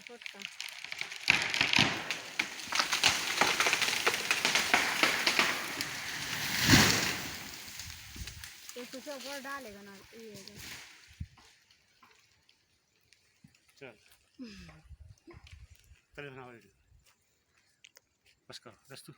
छोटा तो सब और डालेगा ना ये चल चल ना बस करो दस्तू